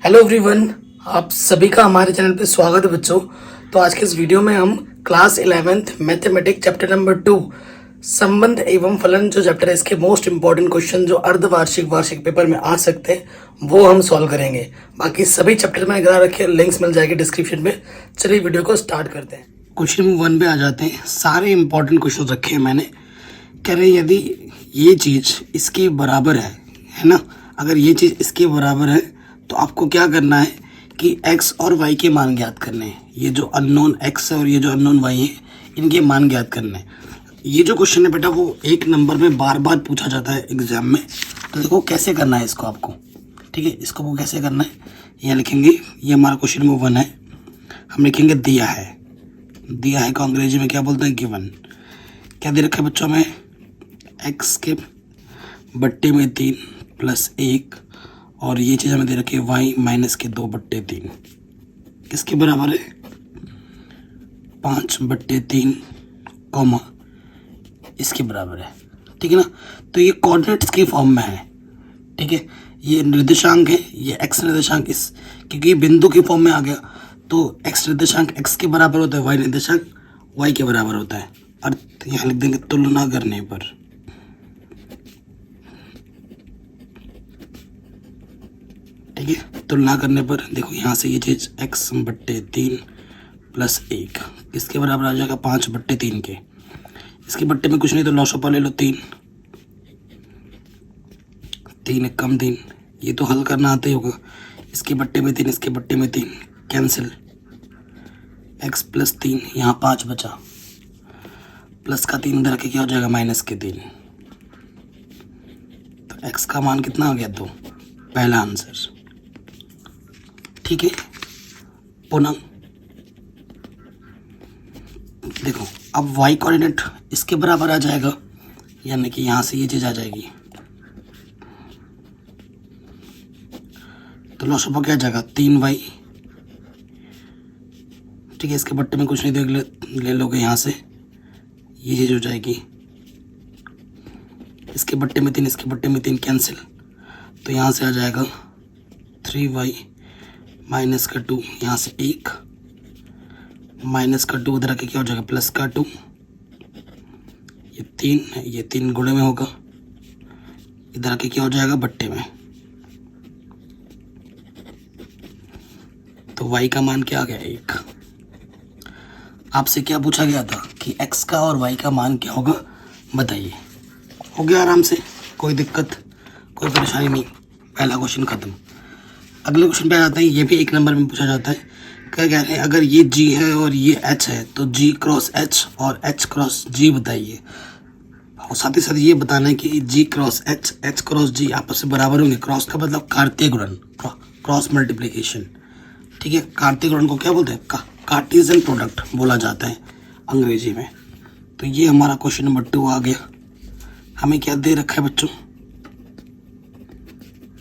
Hello everyone, आप सभी का हमारे चैनल पे स्वागत है बच्चों। तो आज के इस वीडियो में हम class 11th mathematics chapter number 2 संबंध एवं फलन जो चैप्टर है, इसके मोस्ट इंपॉर्टेंट क्वेश्चन जो अर्धवार्षिक वार्षिक पेपर में आ सकते हैं वो हम सॉल्व करेंगे। बाकी सभी चैप्टर मैंने करा रखे, लिंक्स मिल जाएगी डिस्क्रिप्शन में। चलिए वीडियो को स्टार्ट करते हैं। क्वेश्चन नंबर 1 पे आ जाते हैं। सारे इंपॉर्टेंट क्वेश्चन रखे हैं मैंने। कह रहे यदि ये चीज़ इसके बराबर है ना, अगर ये चीज़ इसके बराबर है तो आपको क्या करना है कि x और y के मान ज्ञात करने हैं। ये जो अननोन x है और ये जो अननोन y है, इनके मान ज्ञात करने हैं। ये जो क्वेश्चन है बेटा वो एक नंबर में बार बार पूछा जाता है एग्जाम में। तो देखो कैसे करना है इसको आपको, ठीक है। इसको वो कैसे करना है ये लिखेंगे। ये हमारा क्वेश्चन नंबर 1 है। हम लिखेंगे दिया है। दिया है को अंग्रेजी में क्या बोलते हैं, गिवन। क्या दे रखा है बच्चों में, x के बट्टे में 3 प्लस 1 और ये चीज़ हमें दे रखी है y माइनस के 2/3 किसके बराबर है, 5/3 कॉमा इसके बराबर है, ठीक है ना। तो ये कोऑर्डिनेट्स के फॉर्म में है, ठीक है। ये निर्देशांक है, ये x निर्देशांक इस, क्योंकि ये बिंदु के फॉर्म में आ गया तो x निर्देशांक x के बराबर होता है, y निर्देशांक y के बराबर होता है। अर्थ यहाँ लिख देंगे तुलना करने पर, ठीक है। तुलना करने पर देखो यहाँ से ये चीज़ x/3 प्लस 1 किसके बराबर आ जाएगा, 5/3 के। इसके बट्टे में कुछ नहीं तो लॉसोपा ले लो, 3 एक कम 3, ये तो हल करना आता ही होगा। इसके बट्टे में 3, इसके बट्टे में 3 कैंसिल, x + 3 यहाँ 5 बचा, प्लस का 3 इधर के क्या हो जाएगा, -3। तो x का मान कितना आ गया, 2, पहला आंसर, ठीक है। पुनः देखो अब y कोऑर्डिनेट इसके बराबर आ जाएगा, यानी कि यहाँ से ये चीज़ आ जाएगी तो लॉसोपा क्या आ जाएगा, 3y, ठीक है। इसके बट्टे में कुछ नहीं तो ले लोगे यहाँ से, ये चीज़ हो जाएगी। इसके बट्टे में 3, इसके बट्टे में 3 कैंसिल, तो यहाँ से आ जाएगा 3y माइनस का 2, यहाँ से 1 माइनस का 2 उधर के क्या हो जाएगा, प्लस का 2, ये 3 गुणे में होगा, इधर के क्या हो जाएगा, बट्टे में। तो y का मान क्या आ गया, 1। आपसे क्या पूछा गया था कि x का और y का मान क्या होगा, बताइए। हो गया आराम से, कोई दिक्कत कोई परेशानी नहीं, पहला क्वेश्चन खत्म। अगले क्वेश्चन पे आ जाता है। ये भी एक नंबर में पूछा जाता है। क्या कहते हैं, अगर ये G है और ये H है तो G क्रॉस H और H क्रॉस G बताइए। और साथ ही साथ ये बताना है कि G cross H, H cross G आपस में बराबर होंगे। क्रॉस का मतलब कार्तीय गुणन, क्रॉस मल्टीप्लिकेशन, ठीक है। कार्तीय गुणन को क्या बोलते हैं, कार्टेशियन प्रोडक्ट बोला जाता है अंग्रेजी में। तो ये हमारा क्वेश्चन नंबर 2 आ गया। हमें क्या दे रखा है बच्चों,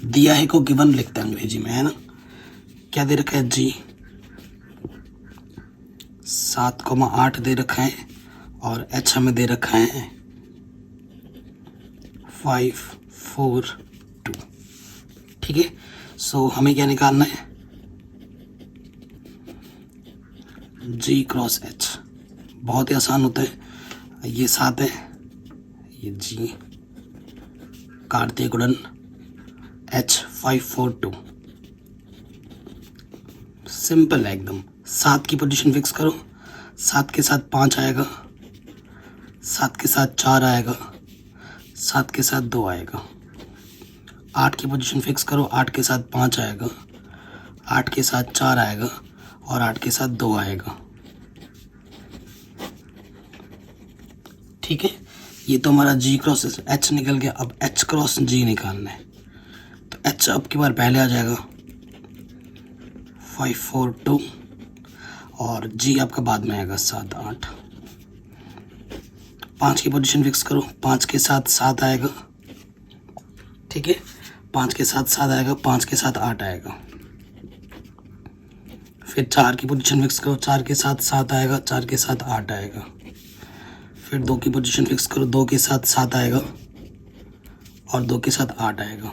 दिया है को गिवन लिखते हैं अंग्रेजी में, है ना। क्या दे रखा है, G 7,8 दे रखा है और H हमें दे रखा है 5, 4, 2, ठीक है। सो हमें क्या निकालना है, G क्रॉस H, बहुत ही आसान होता है। ये 7 है, ये G कार्तीय गुणन H 5, 4, 2, सिंपल है एकदम। 7 की पोजीशन फिक्स करो, 7 के साथ 5 आएगा, 7 के साथ 4 आएगा, 7 के साथ 2 आएगा। 8 की पोजीशन फिक्स करो, 8 के साथ 5 आएगा, 8 के साथ 4 आएगा और 8 के साथ 2 आएगा, ठीक है। ये तो हमारा G क्रॉस H निकल गया। अब H क्रॉस G निकालना है तो H अब की बार पहले आ जाएगा 5, 4, 2 और G आपका बाद में आएगा 7, 8। 5 की पोजीशन फिक्स करो, 5 के साथ 7 आएगा, ठीक है। 5 के साथ 7 आएगा, 5 के साथ 8 आएगा। फिर 4 की पोजीशन फिक्स करो, 4 के साथ 7 आएगा, 4 के साथ 8 आएगा। फिर 2 की पोजीशन फिक्स करो, 2 के साथ 7 आएगा और 2 के साथ 8 आएगा,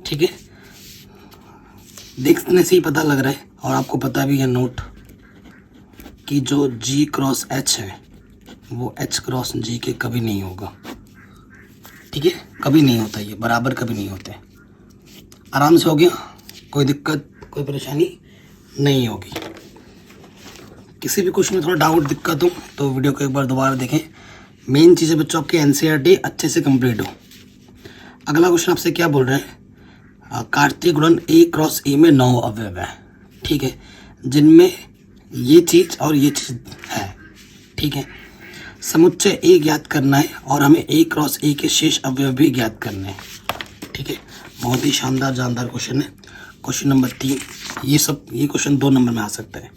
ठीक है, देखने से ही पता लग रहा है और आपको पता भी है नोट कि जो G क्रॉस H है वो H क्रॉस G के कभी नहीं होगा। ठीक है, कभी नहीं होता, ये बराबर कभी नहीं होते। आराम से हो गया, कोई दिक्कत कोई परेशानी नहीं होगी। किसी भी क्वेश्चन में थोड़ा डाउट दिक्कत हो तो वीडियो को एक बार दोबारा देखें। मेन चीज़ है बच्चों आपके एनसीईआरटी अच्छे से कंप्लीट हो। अगला क्वेश्चन आपसे क्या बोल रहे हैं, कार्तीय गुणन A क्रॉस A में 9 अवयव है। ठीक है, जिनमें ये चीज़ और ये चीज़ है। ठीक है, समुच्चय A ज्ञात करना है और हमें A क्रॉस A के शेष अवयव भी ज्ञात करने हैं। ठीक है, बहुत ही शानदार जानदार क्वेश्चन है। क्वेश्चन नंबर 3, ये क्वेश्चन 2 नंबर में आ सकता है।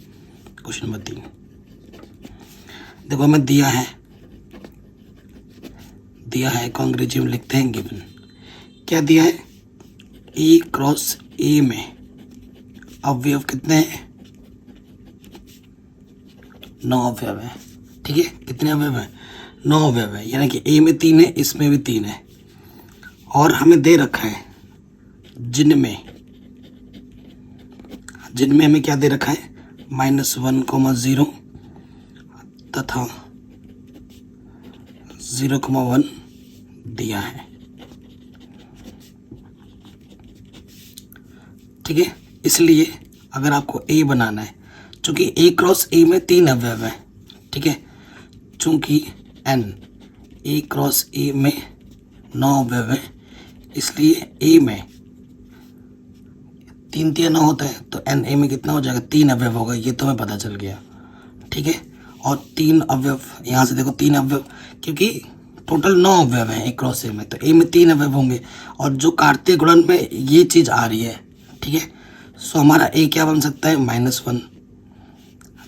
क्वेश्चन नंबर 3 देखो, हमें दिया है अंग्रेजी में लिखते हैं गिवन। क्या दिया है, A क्रॉस A में अवयव कितने हैं, 9 अवयव है। ठीक है, कितने अवयव है, 9 अवयव है, यानी कि A में 3 है, इसमें भी 3 है। और हमें दे रखा है जिनमें हमें क्या दे रखा है, -1, 0 तथा 0, 1 दिया है। ठीक है, इसलिए अगर आपको A बनाना है, चूंकि A क्रॉस A में 3 अवयव है। ठीक है, चूंकि A क्रॉस A में 9 अवयव है, इसलिए A में 3 3 9 होता है, तो A में कितना हो जाएगा, 3 अवयव होगा। ये तो हमें पता चल गया। ठीक है, और 3 अवयव यहाँ से देखो, 3 अवयव, क्योंकि टोटल 9 अवयव हैं A क्रॉस A में, तो A में 3 अवयव होंगे। और जो कार्तीय गुणन में ये चीज़ आ रही है, ठीक है, सो हमारा A क्या बन सकता है, -1,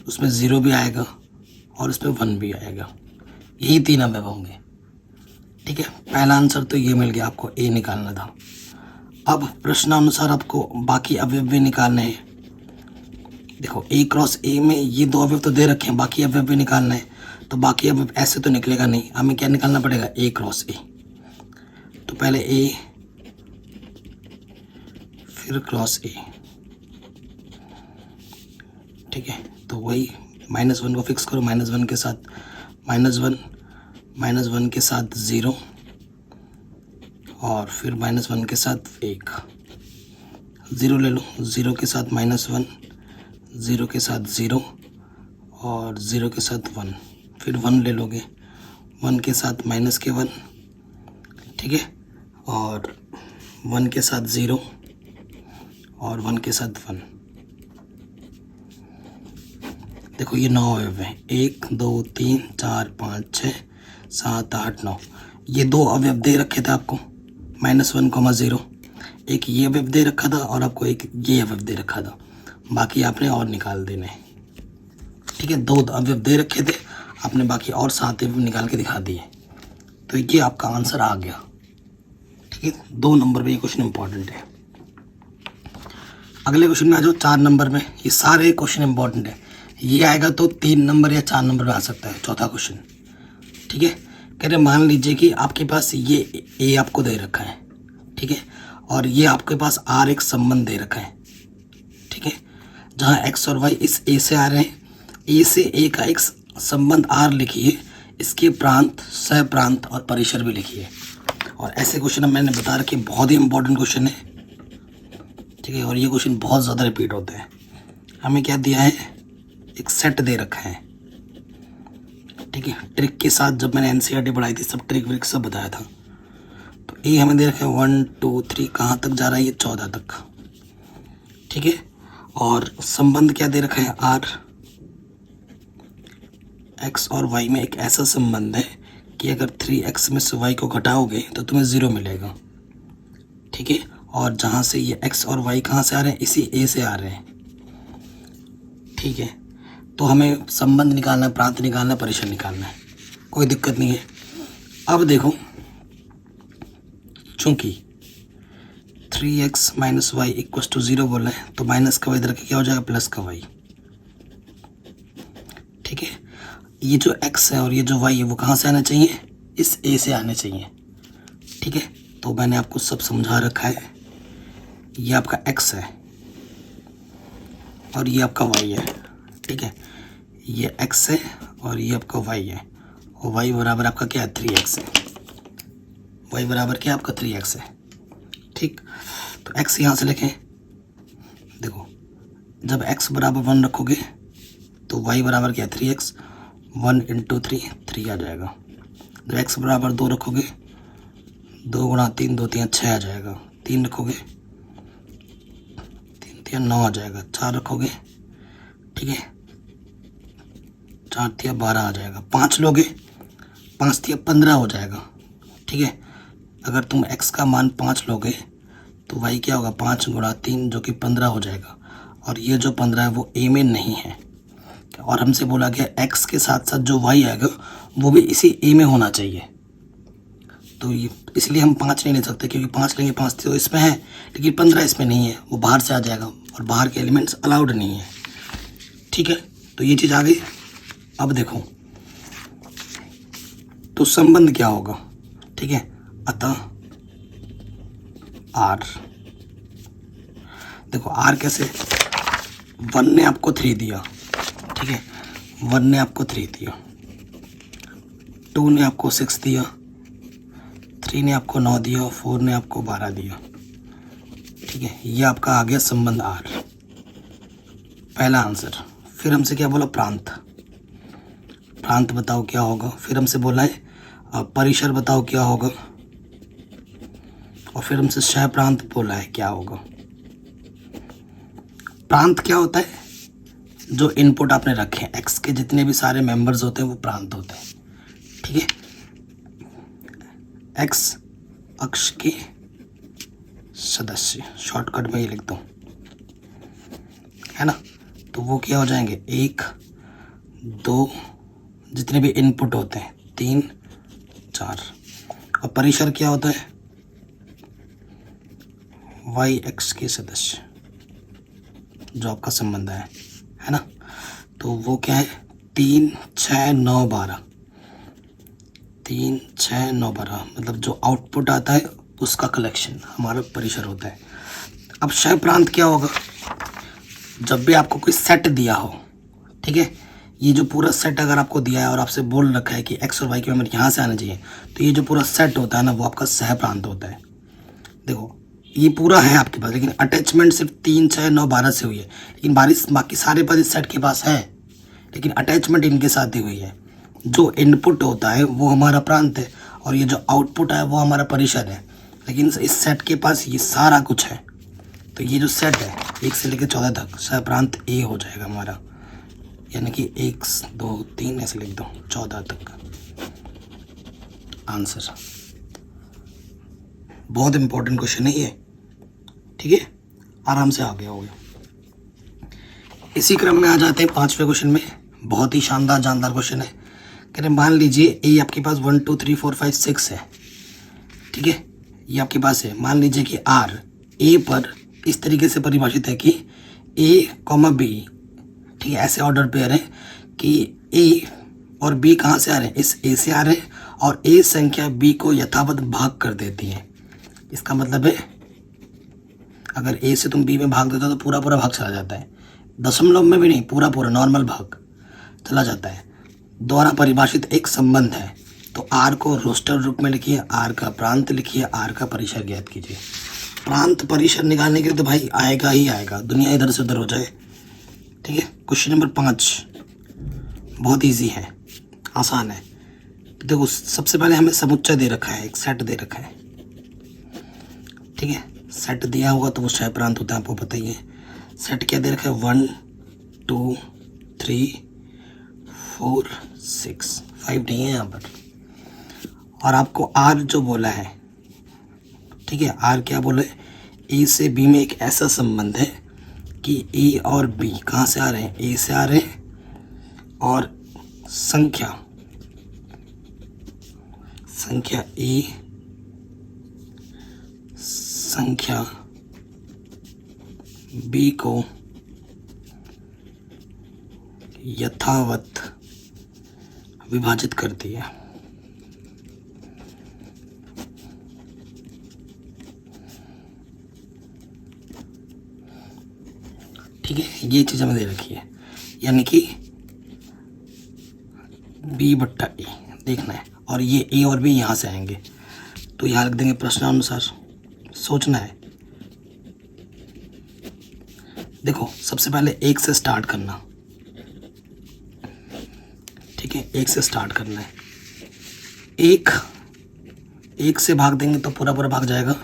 उसमें 0 भी आएगा और उसमें 1 भी आएगा। यही 3 अवयव होंगे। ठीक है, पहला आंसर तो ये मिल गया, आपको A निकालना था। अब प्रश्नानुसार आपको बाकी अवयव भी निकालने हैं। देखो, A क्रॉस A में ये 2 अवयव तो दे रखे हैं, बाकी अवयव भी निकालना है। तो बाकी अवयव ऐसे तो निकलेगा नहीं, हमें क्या निकालना पड़ेगा, A क्रॉस A। तो पहले A फिर क्रॉस A। ठीक है, तो वही -1 को फिक्स करो, -1 के साथ -1 के साथ 0 और फिर -1 के साथ 1, 0 ले लो, 0 के साथ -1, 0 के साथ 0 और 0 के साथ 1, फिर 1 ले लोगे, 1 के साथ -1। ठीक है, और 1 के साथ 0 और 1 के साथ 1। देखो, ये 9 अवयव है, 1 2 3 4 5 6 7 8 9। ये 2 अवयव दे रखे थे आपको, -1, 0। एक ये अवयव दे रखा था और आपको एक ये अवयव दे रखा था। बाकी आपने और निकाल देने। ठीक है, 2 अवयव दे रखे थे, आपने बाकी और 7 अवयव निकाल के दिखा दिए। तो ये आपका आंसर आ गया। ठीक है, 2 नंबर में ये क्वेश्चन इंपॉर्टेंट है। अगले क्वेश्चन में आ जाओ, 4 नंबर में। ये सारे क्वेश्चन इंपॉर्टेंट है। ये आएगा तो 3 नंबर या 4 नंबर में आ सकता है। चौथा क्वेश्चन, ठीक है, कह रहे मान लीजिए कि आपके पास ये A आपको दे रखा है। ठीक है, और ये आपके पास R एक संबंध दे रखा है। ठीक है, जहाँ X और Y इस A से आ रहे हैं, A से A का एक संबंध R लिखिए, इसके प्रांत, सह प्रांत और परिसर भी लिखिए। और ऐसे क्वेश्चन मैंने बता रखे, बहुत ही इंपॉर्टेंट क्वेश्चन है। ठीक है, और ये क्वेश्चन बहुत ज़्यादा रिपीट होते हैं। हमें क्या दिया है, एक सेट दे रखा है। ठीक है, ट्रिक के साथ जब मैंने एनसीईआरटी पढ़ाई थी, सब ट्रिक व्रिक सब बताया था। तो ए हमें दे रखा है 1 2 3, कहाँ तक जा रहा है, ये 14 तक। ठीक है, और संबंध क्या दे रखा है, R। X और Y में एक ऐसा संबंध है कि अगर 3x में से y को घटाओगे तो तुम्हें 0 मिलेगा। ठीक है, और जहाँ से ये x और y कहाँ से आ रहे हैं, इसी A से आ रहे हैं। ठीक है, तो हमें संबंध निकालना है, प्रांत निकालना है, परिसर निकालना है, कोई दिक्कत नहीं है। अब देखो, चूंकि 3x - y = 0 बोला है, तो माइनस का y इधर क्या हो जाएगा, प्लस का y। ठीक है, ये जो x है और ये जो y है वो कहाँ से आना चाहिए, इस A से आने चाहिए। ठीक है, तो मैंने आपको सब समझा रखा है। ये आपका x है और ये आपका y है, ठीक है। ये x है और ये आपका y है, और y बराबर आपका क्या है 3x है। y बराबर क्या आपका 3x है, ठीक। तो x यहाँ से लिखें, देखो जब x बराबर 1 रखोगे तो y बराबर क्या 3x, 1 × 3 3 आ जाएगा। जब x बराबर 2 रखोगे, 2 × 3 2 3 6 आ जाएगा। 3 रखोगे, 3 3 9 आ जाएगा। 4 रखोगे, ठीक है, 4 3 12 आ जाएगा। 5 लोगे, 5 3 15 हो जाएगा, ठीक है। अगर तुम x का मान 5 लोगे तो y क्या होगा 5 × 3 जो कि 15 हो जाएगा। और ये जो 15 है वो a में नहीं है, और हमसे बोला गया x के साथ साथ जो y आएगा वो भी इसी a में होना चाहिए। तो ये इसलिए हम 5 नहीं ले सकते, क्योंकि 5 लेंगे 5 तो इसमें है, लेकिन 15 इसमें नहीं है, वो बाहर से आ जाएगा और बाहर के एलिमेंट्स अलाउड नहीं है, ठीक है। तो ये चीज़ आ गई। अब देखो तो संबंध क्या होगा, ठीक है। अतः r, देखो r कैसे, 1 ने आपको 3 दिया, ठीक है, 1 ने आपको 3 दिया, 2 ने आपको 6 दिया, 3 ने आपको 9 दिया, 4 ने आपको 12 दिया, ठीक है। ये आपका आ गया संबंध r, पहला आंसर। फिर हमसे क्या बोला प्रांत, प्रांत बताओ क्या होगा। फिर हमसे बोला है परिसर बताओ क्या होगा, और फिर हमसे सह प्रांत बोला है क्या होगा। प्रांत क्या होता है, जो इनपुट आपने रखे हैं x के जितने भी सारे मेंबर्स होते हैं वो प्रांत होते हैं, ठीक है। x अक्ष के सदस्य, शॉर्टकट में ये लिख दो, है ना। तो वो क्या हो जाएंगे 1 2, जितने भी इनपुट होते हैं 3 4। और परिसर क्या होता है y x के सदस्य, जो आपका संबंध है ना। तो वो क्या है 3 6 9 12, 3 6 9 12, मतलब जो आउटपुट आता है उसका कलेक्शन हमारा परिसर होता है। अब क्षय प्रांत क्या होगा, जब भी आपको कोई सेट दिया हो, ठीक है, ये जो पूरा सेट अगर आपको दिया है और आपसे बोल रखा है कि x और y के मेंबर यहाँ से आने चाहिए, तो ये जो पूरा सेट होता है ना वो आपका सह प्रांत होता है। देखो ये पूरा है आपके पास, लेकिन अटैचमेंट सिर्फ 3 6 9 12 से हुई है, लेकिन बाकी सारे पद इस सेट के पास है, लेकिन अटैचमेंट इनके साथ ही हुई है। जो इनपुट होता है वो हमारा प्रांत है, और ये जो आउटपुट है वो हमारा परिसर है, लेकिन इस सेट के पास ये सारा कुछ है। तो ये जो सेट है 1 से लेकर 14 तक सह प्रांत ए हो जाएगा हमारा, यानी कि 1 2 3 ऐसे लिख दो 14 तक आंसर। बहुत इंपॉर्टेंट क्वेश्चन है ये, ठीक है, आराम से आ गया होगा। इसी क्रम में आ जाते हैं 5वें क्वेश्चन में। बहुत ही शानदार जानदार क्वेश्चन है। कह रहे मान लीजिए ए आपके पास 1 2 3 4 5 6 है, ठीक है, ये आपके पास है। मान लीजिए कि आर ए पर इस तरीके से परिभाषित है कि ए कॉमा बी, ठीक है, ऐसे ऑर्डर पेयर है कि ए और बी कहाँ से आ रहे हैं, इस ए से आ रहे हैं, और ए संख्या बी को यथावत भाग कर देती है। इसका मतलब है अगर ए से तुम बी में भाग देते हो तो पूरा पूरा भाग चला जाता है, दशमलव में भी नहीं, पूरा पूरा नॉर्मल भाग चला जाता है। द्वारा परिभाषित एक संबंध है। तो आर को रोस्टर रूप में लिखिए, आर का प्रांत लिखिए, आर का परिसर ज्ञात कीजिए। प्रांत परिसर निकालने के लिए तो भाई आएगा ही आएगा, दुनिया इधर से उधर हो जाए, ठीक है। क्वेश्चन नंबर 5 बहुत इजी है, आसान है। देखो सबसे पहले हमें समुच्चय दे रखा है, एक सेट दे रखा है, ठीक है। सेट दिया होगा तो वो क्षय प्रांत होता है, आपको पता ही है। सेट क्या दे रखा है 1 2 3 4 6, 5 नहीं है यहाँ पर। और आपको आर जो बोला है, ठीक है, आर क्या बोले, ए से बी में एक ऐसा संबंध है कि ए और बी कहाँ से आ रहे हैं, ए से आ रहे हैं, और संख्या ए संख्या बी को यथावत विभाजित करती है। ठीक है, ये चीज़ हमें दे रखी है, यानी कि B/A देखना है, और ये A और B यहाँ से आएंगे, तो यहाँ रख देंगे प्रश्नानुसार। सोचना है, देखो सबसे पहले 1 से स्टार्ट करना, ठीक है, 1 से स्टार्ट करना है। 1 से भाग देंगे तो पूरा पूरा भाग जाएगा।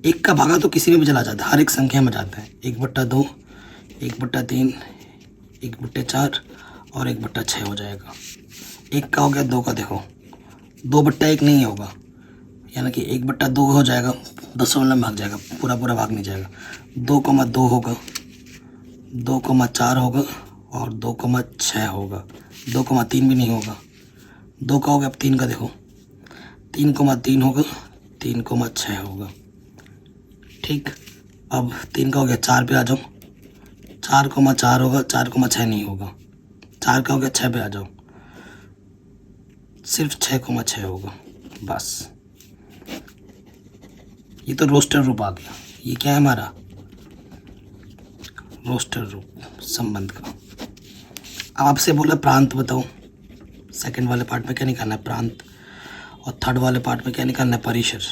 1 का भागा तो किसी में भी चला जाता है, हर एक संख्या में जाता है। 1/2, 1/3, 1/4 और 1/6 हो जाएगा। 1 का हो गया, 2 का देखो 2/1 नहीं होगा, यानी कि 1/2 हो जाएगा, 10 में भाग जाएगा, पूरा पूरा भाग नहीं जाएगा। 2,2 होगा, 2,4 होगा और 2,6 होगा। 2,3 भी नहीं होगा। 2 का हो गया, अब 3 का देखो 3,3 होगा, 3,6 होगा। ठीक, अब 3 का हो गया, 4 पे आ जाओ, 4,4 होगा, 4,6 नहीं होगा। 4 का हो गया, 6 पे आ जाओ, सिर्फ 6,6 होगा बस। ये तो रोस्टर रूप आ गया। ये क्या है हमारा रोस्टर रूप संबंध का। अब आपसे बोला प्रांत बताओ, सेकंड वाले पार्ट में क्या निकालना है, प्रांत, और थर्ड वाले पार्ट में क्या निकालना है, परिसर।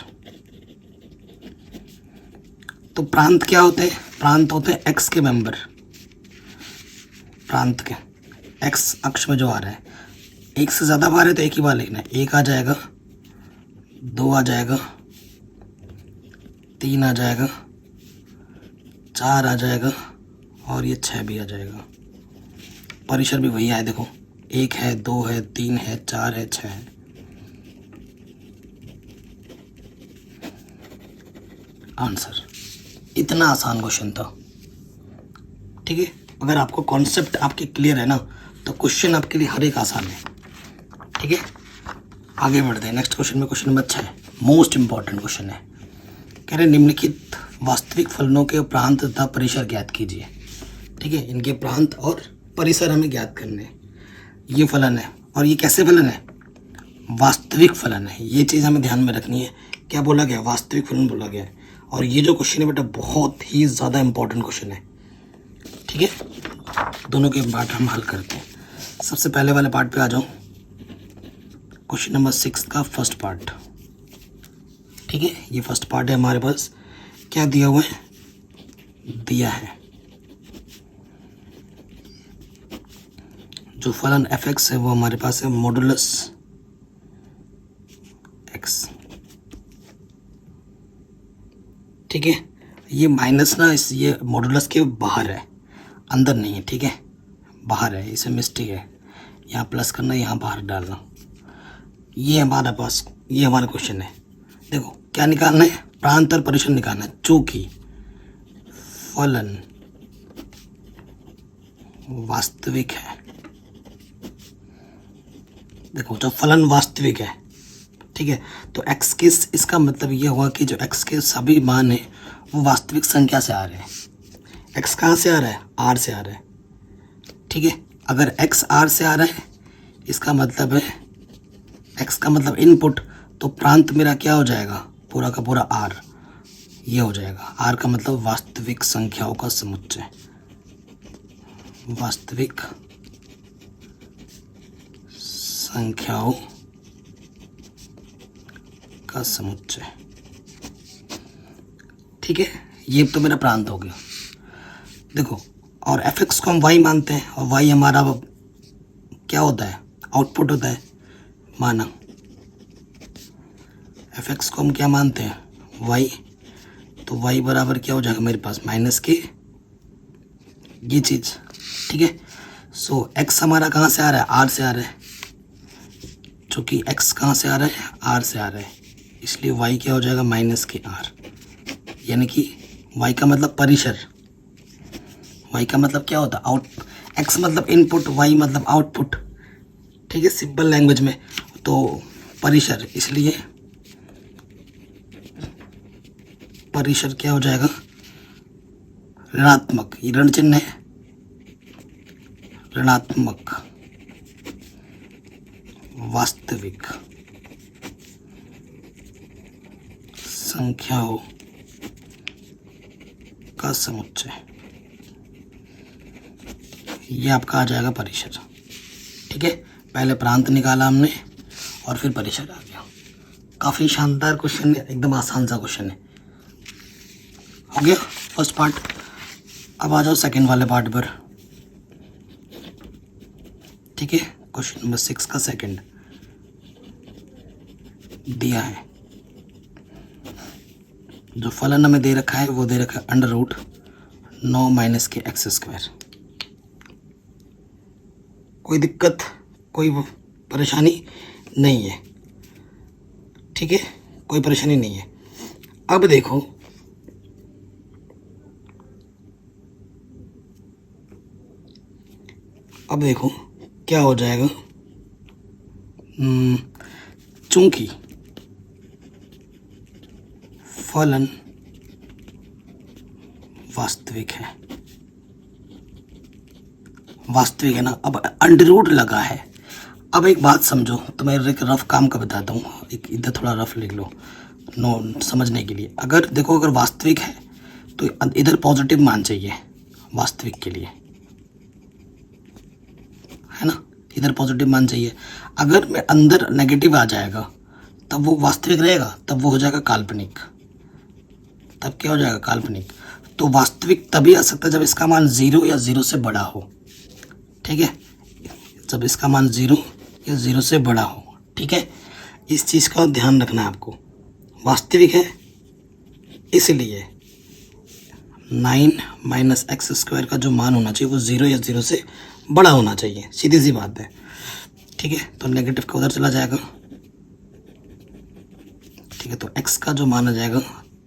तो प्रांत क्या होते हैं, प्रांत होते हैं एक्स के मेंबर, प्रांत के एक्स अक्ष में जो आ रहा है। एक से ज़्यादा बार है तो एक ही बार लिखना है। 1 आ जाएगा, 2 आ जाएगा, 3 आ जाएगा, 4 आ जाएगा और ये 6 भी आ जाएगा। परिसर भी वही आए, देखो 1 है, 2 है, 3 है, 4 है, 6 है। आंसर, इतना आसान क्वेश्चन था। ठीक है, अगर आपको कॉन्सेप्ट आपके क्लियर है ना, तो क्वेश्चन आपके लिए हर एक आसान है। ठीक है, आगे बढ़ते हैं नेक्स्ट क्वेश्चन में। Question number 6 most important question है। कह रहे निम्नलिखित वास्तविक फलनों के प्रांत तथा परिसर ज्ञात कीजिए। ठीक है, इनके प्रांत और परिसर हमें ज्ञात करने हैं। ये फलन है, और ये कैसे फलन है, वास्तविक फलन है। ये चीज़ हमें ध्यान में रखनी है। क्या बोला गया, वास्तविक फलन बोला गया है। और ये जो क्वेश्चन है बेटा बहुत ही ज़्यादा इंपॉर्टेंट क्वेश्चन है। ठीक है, दोनों के पार्ट हम हल करते हैं। सबसे पहले वाले पार्ट पे आ जाओ, क्वेश्चन नंबर 6 का फर्स्ट पार्ट। ठीक है, ये फर्स्ट पार्ट है हमारे पास। क्या दिया हुआ है, दिया है जो फलन f(x) है वो हमारे पास है मॉडुलस x। ठीक है, ये माइनस ना ये मॉडुलस के बाहर है, अंदर नहीं है। ठीक है, बाहर है, इसे मिस्टेक है, यहाँ प्लस करना, यहाँ बाहर डालना। ये हमारे पास, ये हमारा क्वेश्चन है। देखो क्या निकालना है, प्रांत और परिसर निकालना है। चूंकि फलन वास्तविक है, देखो जब फलन वास्तविक है, ठीक है, तो x के, इसका मतलब ये हुआ कि जो x के सभी मान हैं वो वास्तविक संख्या से आ रहे हैं। x कहाँ से आ रहा है, r से आ रहा है। ठीक है, अगर x r से आ रहा है, इसका मतलब है x का मतलब इनपुट, तो प्रांत मेरा क्या हो जाएगा, पूरा का पूरा r, ये हो जाएगा। r का मतलब वास्तविक संख्याओं का समुच्चय, वास्तविक संख्याओं का समुच्चय। ठीक है, ये तो मेरा प्रांत हो गया। देखो, और f(x) को हम y मानते हैं, और y हमारा क्या होता है, आउटपुट होता है माना। f(x) को हम क्या मानते हैं, y, तो y बराबर क्या हो जाएगा मेरे पास, माइनस के ये चीज़। ठीक है, सो x हमारा कहाँ से आ रहा है, r से आ रहा है। चूँकि x कहाँ से आ रहा है, r से आ रहा है, इसलिए y क्या हो जाएगा, माइनस के r, यानी कि y का मतलब परिसर। y का मतलब क्या होता है, आउट, x मतलब इनपुट, y मतलब आउटपुट। ठीक है, सिंपल लैंग्वेज में तो परिसर, इसलिए परिसर क्या हो जाएगा, ऋणात्मक, ये ऋण चिन्ह है, ऋणात्मक वास्तविक संख्याओं का समुच्चय। ये आपका आ जाएगा परिसर। ठीक है, पहले प्रांत निकाला हमने और फिर परिसर आ गया। काफ़ी शानदार क्वेश्चन है, एकदम आसान सा क्वेश्चन है। हो गया फर्स्ट पार्ट। अब आ जाओ सेकंड वाले पार्ट पर। ठीक है, क्वेश्चन नंबर 6 का सेकंड दिया है। जो फलन हमें दे रखा है वो दे रखा है √9 माइनस के एक्स स्क्वायर। कोई दिक्कत, कोई परेशानी नहीं है। ठीक है, कोई परेशानी नहीं है। अब देखो, क्या हो जाएगा। चूंकि फलन वास्तविक है ना। अब अंडर लगा है। अब एक बात समझो, तो मैं एक रफ काम का बताता हूँ, एक इधर थोड़ा रफ लिख लो नो समझने के लिए। अगर देखो, अगर वास्तविक है तो इधर पॉजिटिव मान चाहिए वास्तविक के लिए, है ना। इधर पॉजिटिव मान चाहिए। अगर मैं अंदर नेगेटिव आ जाएगा तब वो वास्तविक रहेगा, तब वो हो जाएगा काल्पनिक। तब क्या हो जाएगा, काल्पनिक। तो वास्तविक तभी आ सकता है जब इसका मान 0 या 0 से बड़ा हो। ठीक है, जब इसका मान 0 या 0 से बड़ा हो। ठीक है, इस चीज़ का ध्यान रखना है आपको। वास्तविक है इसलिए 9 माइनस एक्स स्क्वायर का जो मान होना चाहिए वो 0 या 0 से बड़ा होना चाहिए। सीधी सी बात है। ठीक है, तो नेगेटिव का उधर चला जाएगा। ठीक है, तो x का जो मान आ जाएगा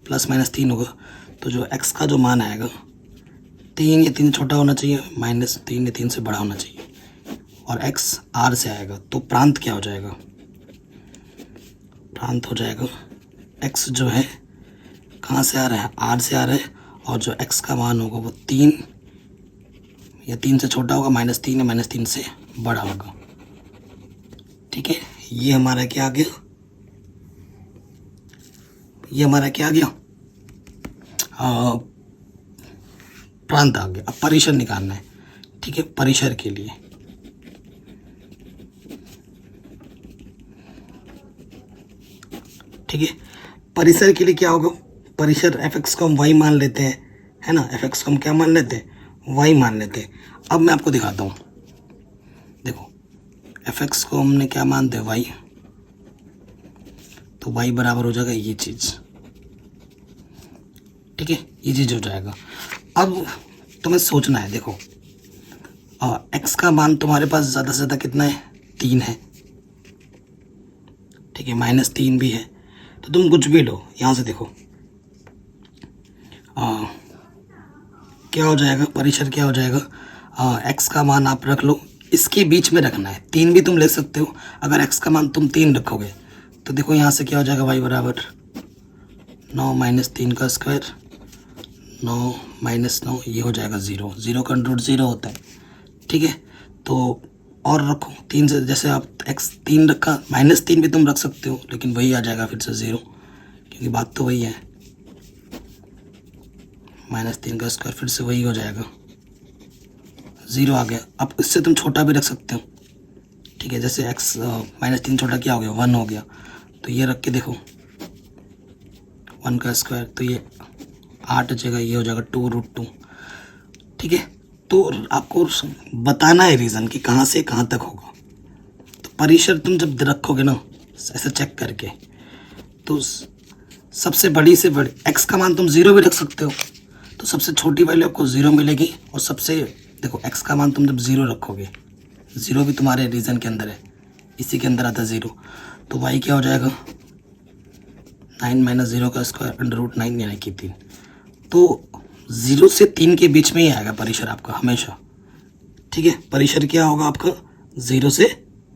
प्लस माइनस 3 होगा, तो जो x का जो मान आएगा 3 या 3 छोटा होना चाहिए, माइनस 3 या 3 से बड़ा होना चाहिए, और x r से आएगा। तो प्रांत क्या हो जाएगा, प्रांत हो जाएगा x जो है कहाँ से आ रहा है, r से आ रहा है, और जो x का मान होगा वो 3 या 3 से छोटा होगा, -3 या -3 से बड़ा होगा। ठीक है, ये हमारा क्या आ गया, ये हमारा क्या आ गया, प्रांत आ गया। अब परिसर निकालना है। ठीक है, परिसर के लिए ठीक है, परिसर के लिए क्या होगा, परिसर fx को हम y मान लेते हैं, है ना। fx को हम क्या मान लेते हैं, y मान लेते हैं। अब मैं आपको दिखाता हूँ। देखो, fx को हमने क्या मानते हैं, y, तो y बराबर हो जाएगा ये चीज़। ठीक है, ये चीज़ हो जाएगा। अब तुम्हें सोचना है, देखो x का मान तुम्हारे पास ज़्यादा से ज़्यादा कितना है, 3 है। ठीक है, -3 भी है, तो तुम कुछ भी लो। यहाँ से देखो क्या हो जाएगा, परिसर क्या हो जाएगा, x का मान आप रख लो, इसके बीच में रखना है। 3 भी तुम ले सकते हो। अगर x का मान तुम 3 रखोगे तो देखो यहाँ से क्या हो जाएगा, y बराबर 9 माइनस 3 का स्क्वायर, 9 माइनस 9, ये हो जाएगा 0। 0 का रूट 0 होता है। ठीक है, तो और रखो 3 से, जैसे आप x 3 रखा, -3 भी तुम रख सकते हो, लेकिन वही आ जाएगा फिर से 0, क्योंकि बात तो वही है। -3 का स्क्वायर फिर से वही हो जाएगा, 0 आ गया। अब इससे तुम छोटा भी रख सकते हो। ठीक है, जैसे x -3 छोटा क्या हो गया, 1 हो गया, तो ये रख के देखो 1 का स्क्वायर, तो ये 8 जगह ये हो जाएगा 2√2। ठीक है, तो आपको बताना है रीज़न कि कहाँ से कहाँ तक होगा। तो परिसर तुम जब रखोगे ना ऐसे चेक करके, तो सबसे बड़ी से बड़ी x का मान तुम 0 भी रख सकते हो, तो सबसे छोटी वैल्यू आपको 0 मिलेगी। और सबसे देखो x का मान तुम जब 0 रखोगे, 0 भी तुम्हारे रीज़न के अंदर है, इसी के अंदर आता है 0, तो y क्या हो जाएगा, 9 माइनस 0 का स्क्वायर √9 यानी कि 3। तो 0 से 3 के बीच में ही आएगा परिसर आपका हमेशा। ठीक है, परिसर क्या होगा आपका, 0 से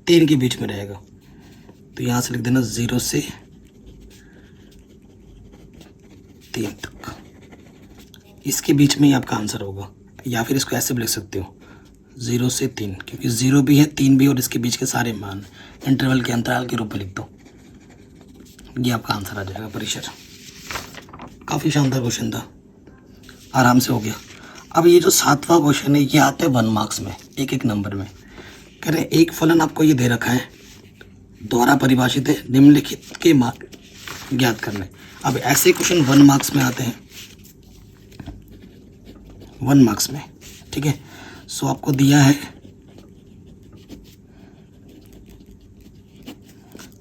3 के बीच में रहेगा। तो यहाँ से लिख देना 0 से 3 तक, इसके बीच में ही आपका आंसर होगा। या फिर इसको ऐसे भी लिख सकते हो 0 से 3, क्योंकि 0 भी है 3 भी, और इसके बीच के सारे मान इंटरवल के अंतराल के रूप में लिख दो, ये आपका आंसर आ जाएगा परिसर। काफ़ी शानदार क्वेश्चन था, आराम से हो गया। अब ये जो 7वां क्वेश्चन है ये आता है 1 मार्क्स में, एक एक नंबर में। कह रहे एक फलन आपको ये दे रखा है, द्वारा परिभाषित है, निम्नलिखित के मान ज्ञात करने। अब ऐसे क्वेश्चन 1 मार्क्स में आते हैं, 1 मार्क्स में, ठीक है। सो आपको दिया है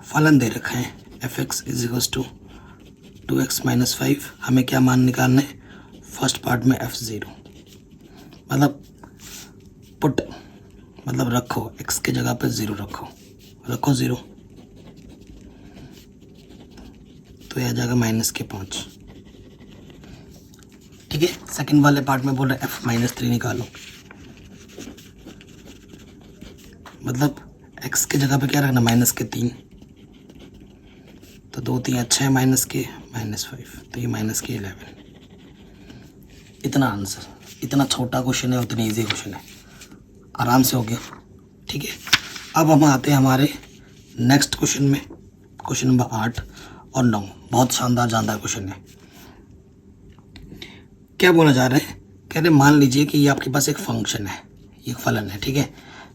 फलन दे रखा है f(x) = 2x - 5। हमें क्या मान निकालना है? फर्स्ट पार्ट में f0, मतलब पुट, मतलब रखो x के जगह पे 0 रखो 0, तो यह आ जाएगा -5, ठीक है। सेकंड वाले पार्ट में बोल रहा है f-3 निकालो, मतलब x के जगह पे क्या रखना? -3, तो 2 3 अच्छा है, -5, तो ये -11। इतना आंसर, इतना छोटा क्वेश्चन है, उतनी इजी क्वेश्चन है, आराम से हो गया, ठीक है। अब हम आते हैं हमारे नेक्स्ट क्वेश्चन में, क्वेश्चन नंबर 8 और 9। बहुत शानदार क्वेश्चन है। क्या बोला जा रहा है? कह रहे मान लीजिए कि ये आपके पास एक फंक्शन है, एक फलन है, ठीक है,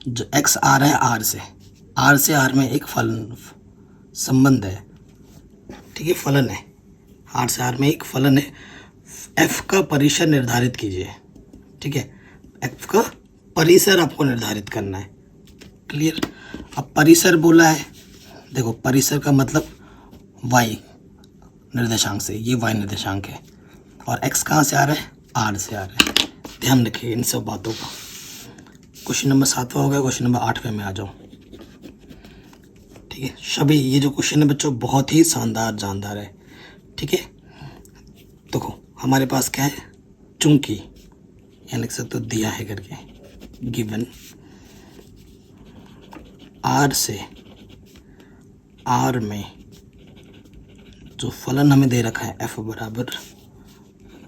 जो x आ रहा है r से r में एक फलन संबंध है, ठीक है, फलन है, r से r में एक फलन है। f का परिसर निर्धारित कीजिए, ठीक है, f का परिसर आपको निर्धारित करना है, क्लियर। अब परिसर बोला है, देखो परिसर का मतलब y निर्देशांक से, ये y निर्देशांक है, और x कहाँ से आ रहा है? r से आ रहा है। ध्यान रखिए इन सब बातों का। क्वेश्चन नंबर 7वां हो गया, क्वेश्चन नंबर 8वें में आ जाओ, ठीक है। सभी ये जो क्वेश्चन है बच्चों बहुत ही शानदार है, ठीक है। देखो हमारे पास क्या है? चूंकि यहाँ लिख सकते हो दिया है करके, गिवन r से r में जो फलन हमें दे रखा है f बराबर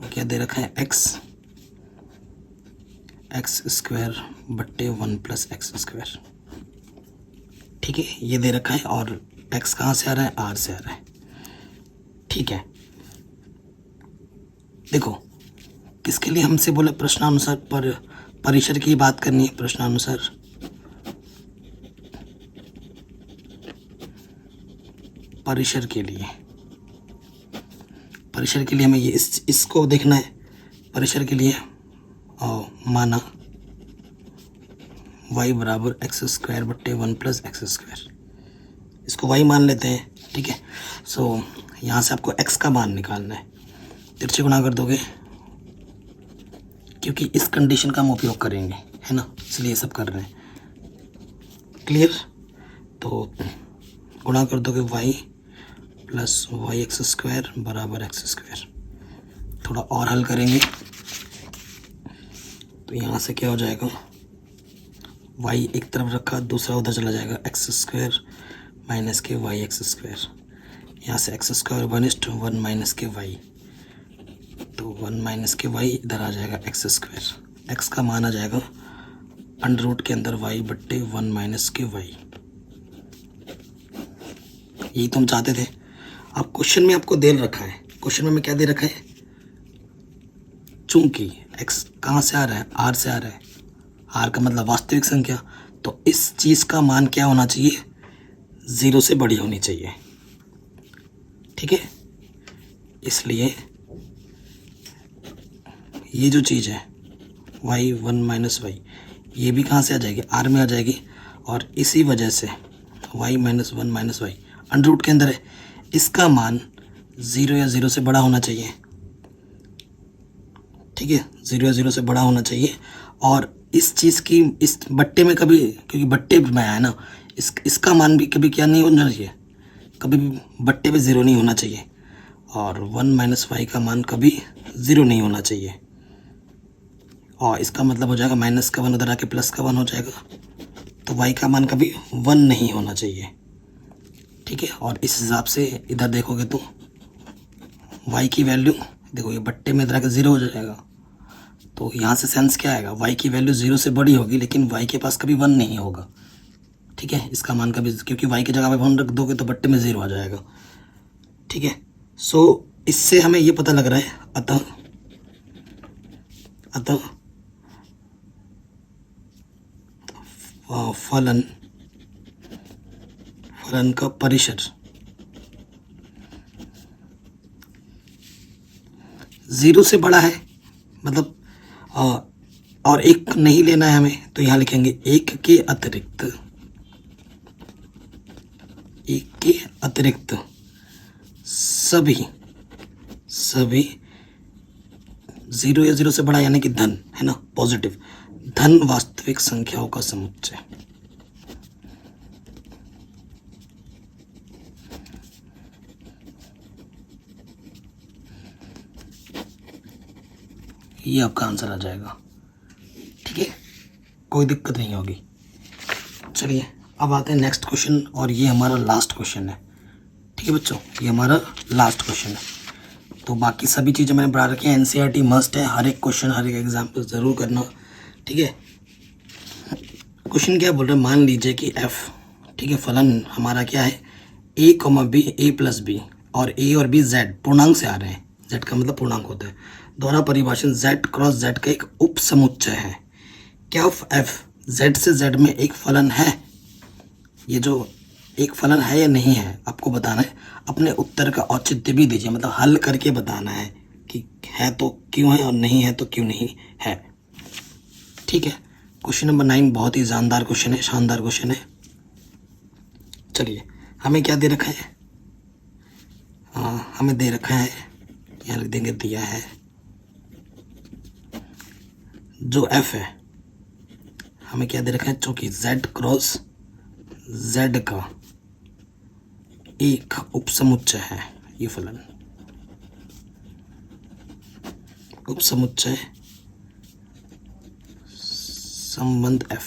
क्या दे रखा है? x² बट्टे 1 + x², ठीक है, ये दे रखा है। और x कहाँ से आ रहा है? r से आ रहा है, ठीक है। देखो किसके लिए हमसे बोले? प्रश्नानुसार पर परिसर की बात करनी है, प्रश्नानुसार परिसर के लिए, परिसर के लिए हमें ये इसको देखना है। परिसर के लिए माना y बराबर x² बट्टे 1 + x², इसको y मान लेते हैं, ठीक है। सो यहाँ से आपको x का मान निकालना है, तिरछे गुणा कर दोगे, क्योंकि इस कंडीशन का हम उपयोग करेंगे, है ना, इसलिए सब कर रहे हैं, क्लियर। तो गुणा कर दोगे y + yx² बराबर x²। थोड़ा और हल करेंगे तो यहाँ से क्या हो जाएगा? y एक तरफ रखा, दूसरा उधर चला जाएगा, x² - के yx²। यहाँ से x² 1 - के y, तो 1 - के y इधर आ जाएगा x²। x का मान आ जाएगा अंडर के अंदर y बट्टे 1 - के y। यही तुम चाहते थे। अब क्वेश्चन में आपको दे रखा है, क्वेश्चन में क्या दे रखा है? चूंकि x कहाँ से आ रहा है? r से आ रहा है, r का मतलब वास्तविक संख्या, तो इस चीज़ का मान क्या होना चाहिए? 0 से बड़ी होनी चाहिए, ठीक है। इसलिए ये जो चीज़ है y 1 - y, ये भी कहाँ से आ जाएगी? r में आ जाएगी, और इसी वजह से y - 1 - y अंडर के अंदर है, इसका मान 0 या 0 से बड़ा होना चाहिए, ठीक है, 0 या 0 से बड़ा होना चाहिए। और इस चीज़ की इस बट्टे में कभी, क्योंकि बट्टे में आया ना, इसका मान भी कभी क्या नहीं होना चाहिए, कभी भी बट्टे पे 0 नहीं होना चाहिए, और 1 - y का मान कभी 0 नहीं होना चाहिए। और इसका मतलब हो जाएगा माइनस का 1 उधर आके प्लस का 1 हो जाएगा, तो y का मान कभी 1 नहीं होना चाहिए, ठीक है। और इस हिसाब से इधर देखोगे तो y की वैल्यू देखो, ये बट्टे में इधर आके 0 हो जाएगा, तो यहाँ से सेंस क्या आएगा? y की वैल्यू 0 से बड़ी होगी, लेकिन y के पास कभी 1 नहीं होगा, ठीक है। इसका मान कभी, क्योंकि y की जगह पे 1 रख दोगे तो बट्टे में 0 आ जाएगा, ठीक है। सो इससे हमें ये पता लग रहा है, अतः फलन का परिसर 0 से बड़ा है, मतलब और 1 नहीं लेना है हमें, तो यहाँ लिखेंगे 1 के अतिरिक्त सभी 0 या 0 से बड़ा यानी कि धन है ना, पॉजिटिव धन वास्तविक संख्याओं का समुच्चय। ये आपका आंसर आ जाएगा। ठीक है, कोई दिक्कत नहीं होगी। चलिए अब आते हैं नेक्स्ट क्वेश्चन, और ये हमारा लास्ट क्वेश्चन है। ठीक है बच्चों, ये हमारा लास्ट क्वेश्चन है। तो बाकी सभी चीज़ें मैंने बढ़ा रखी हैं। एनसीईआरटी मस्ट है, हर एक क्वेश्चन हर एक एग्जाम्पल ज़रूर करना। ठीक है, क्वेश्चन क्या बोल रहे हैं, मान लीजिए कि f, ठीक है, फलन हमारा क्या है a, b, a plus B, और a और b z पूर्णांक से आ रहे हैं। z का मतलब पूर्णांक होता है। द्वारा परिभाषित z क्रॉस z का एक उप समुच्चय है। क्या f z से z में एक फलन है? ये जो एक फलन है या नहीं है आपको बताना है। अपने उत्तर का औचित्य भी दीजिए, मतलब हल करके बताना है कि है तो क्यों है और नहीं है तो क्यों नहीं है। ठीक है, क्वेश्चन नंबर 9 बहुत ही जानदार क्वेश्चन है, शानदार क्वेश्चन है। चलिए, हमें क्या दे रखा है? हमें दे रखा है, यहाँ लिख देंगे दिया है, जो f है हमें क्या दे रखा है, चूंकि z क्रॉस z का एक उपसमुच्चय है, ये फलन उपसमुच्चय संबंध f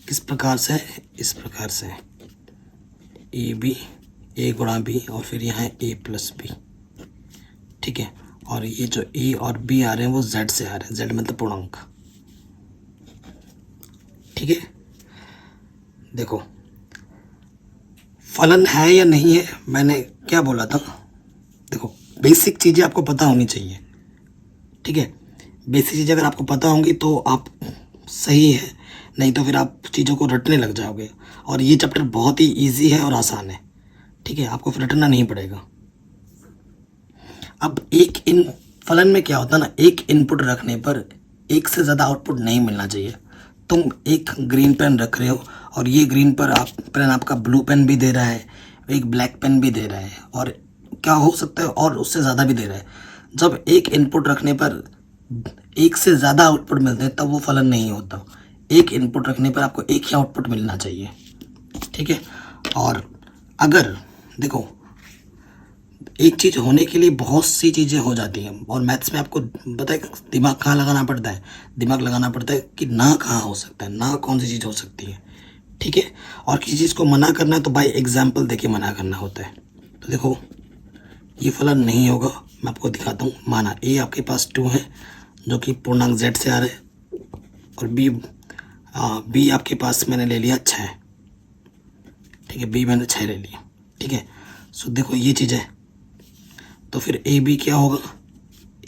किस प्रकार से है? इस प्रकार से है, a गुणा b और फिर यहाँ a प्लस बी। ठीक है, और ये जो a और b आ रहे हैं वो z से आ रहे हैं, z मतलब पूर्णांक। ठीक है, देखो फलन है या नहीं है, मैंने क्या बोला था, देखो बेसिक चीज़ें आपको पता होनी चाहिए। ठीक है, बेसिक चीज़ें अगर आपको पता होंगी तो आप सही है, नहीं तो फिर आप चीज़ों को रटने लग जाओगे। और ये चैप्टर बहुत ही इजी है और आसान है। ठीक है, आपको फिर रटना नहीं पड़ेगा। अब फलन में क्या होता है ना, एक इनपुट रखने पर एक से ज़्यादा आउटपुट नहीं मिलना चाहिए। तुम एक ग्रीन पेन रख रहे हो और ये ग्रीन पेन आपका ब्लू पेन भी दे रहा है, एक ब्लैक पेन भी दे रहा है, और क्या हो सकता है और उससे ज़्यादा भी दे रहा है। जब एक इनपुट रखने पर एक से ज़्यादा आउटपुट मिलते हैं तब वो फलन नहीं होता। एक इनपुट रखने पर आपको एक ही आउटपुट मिलना चाहिए। ठीक है, और अगर देखो एक चीज़ होने के लिए बहुत सी चीज़ें हो जाती हैं, और मैथ्स में आपको पता है दिमाग कहाँ लगाना पड़ता है, दिमाग लगाना पड़ता है कि ना कहाँ हो सकता है, ना कौन सी चीज़ हो सकती है। ठीक है, और किसी चीज़ को मना करना है तो बाय एग्जाम्पल देके मना करना होता है। तो देखो ये फलन नहीं होगा, मैं आपको दिखाता हूँ। माना ए आपके पास 2 है जो कि पूर्णांक z से आ रहे हैं, और बी आपके पास मैंने ले लिया 6। ठीक है, बी मैंने 6 ले लिया। ठीक है, सो देखो ये चीज़ है, तो फिर ए बी क्या होगा,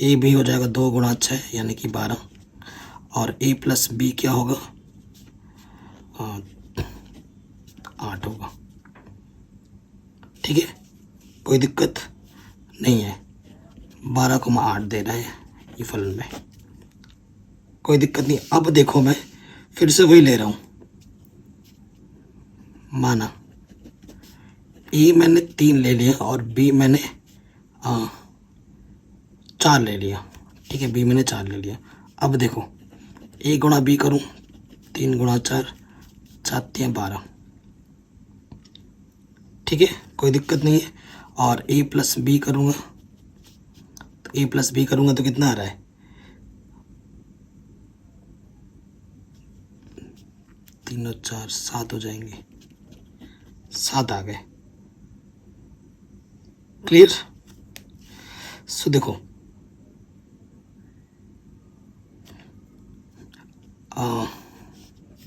ए बी हो जाएगा 2 गुणा 6 यानी कि 12, और ए प्लस बी क्या होगा 8 होगा। ठीक है, कोई दिक्कत नहीं है, 12,8 दे रहा है ये फलन में, कोई दिक्कत नहीं। अब देखो मैं फिर से वही ले रहा हूँ। माना ए मैंने 3 ले लिया और बी मैंने 4 ले लिया। ठीक है, बी मैंने 4 ले लिया। अब देखो ए गुणा बी करूँ, 3 गुणा 4 7 12। ठीक है, कोई दिक्कत नहीं है। और ए प्लस बी करूँगा, तो ए प्लस बी करूँगा तो कितना आ रहा है 3 और 4 7 हो जाएंगे, 7 आ गए। क्लियर? सो देखो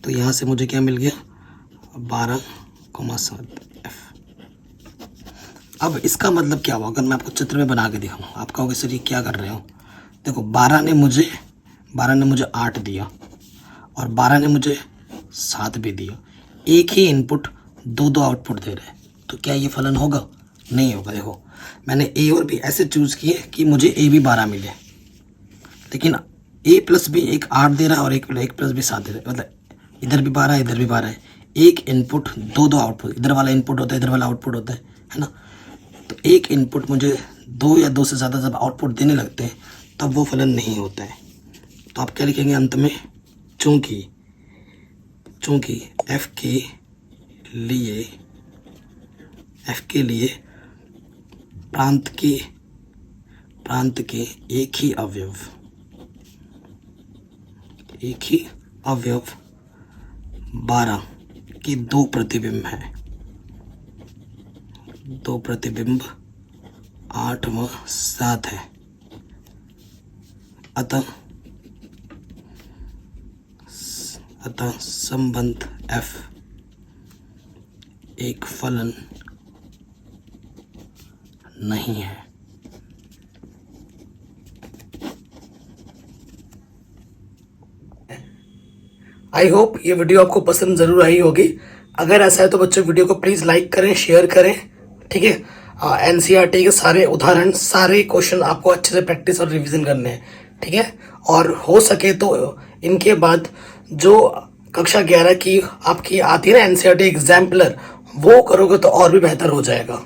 तो यहाँ से मुझे क्या मिल गया 12,7 f। अब इसका मतलब क्या हुआ, अगर मैं आपको चित्र में बना के दिखाऊँ, आप कहोगे सर ये क्या कर रहे हो। देखो 12 ने मुझे 12 ने मुझे 8 दिया और 12 ने मुझे 7 भी दिया। एक ही इनपुट दो दो आउटपुट दे रहे हैं, तो क्या ये फलन होगा? नहीं होगा। देखो मैंने ए और बी ऐसे चूज़ किए कि मुझे ए भी 12 मिले, लेकिन ए प्लस बी एक 8 दे रहा है और एक प्लस बी 7 दे रहा है, मतलब इधर भी 12 है इधर भी 12 है। एक इनपुट दो दो आउटपुट, इधर वाला इनपुट होता है इधर वाला आउटपुट होता है ना। तो एक इनपुट मुझे दो या दो से ज़्यादा जब आउटपुट देने लगते हैं तब वो फलन नहीं होता है। तो आप क्या लिखेंगे अंत में? चूँकि f के लिए प्रांत के एक ही अवयव 12 के दो प्रतिबिंब हैं, 8 व 7 है, अतः संबंध f एक फलन नहीं है। आई होप ये वीडियो आपको पसंद ज़रूर आई होगी। अगर ऐसा है तो बच्चों वीडियो को प्लीज़ लाइक करें, शेयर करें, ठीक है। एनसीईआरटी के सारे उदाहरण, सारे क्वेश्चन आपको अच्छे से प्रैक्टिस और रिवीजन करने हैं, ठीक है। और हो सके तो इनके बाद जो कक्षा 11 की आपकी आती है ना एनसीईआरटी एग्जाम्पलर, वो करोगे तो और भी बेहतर हो जाएगा।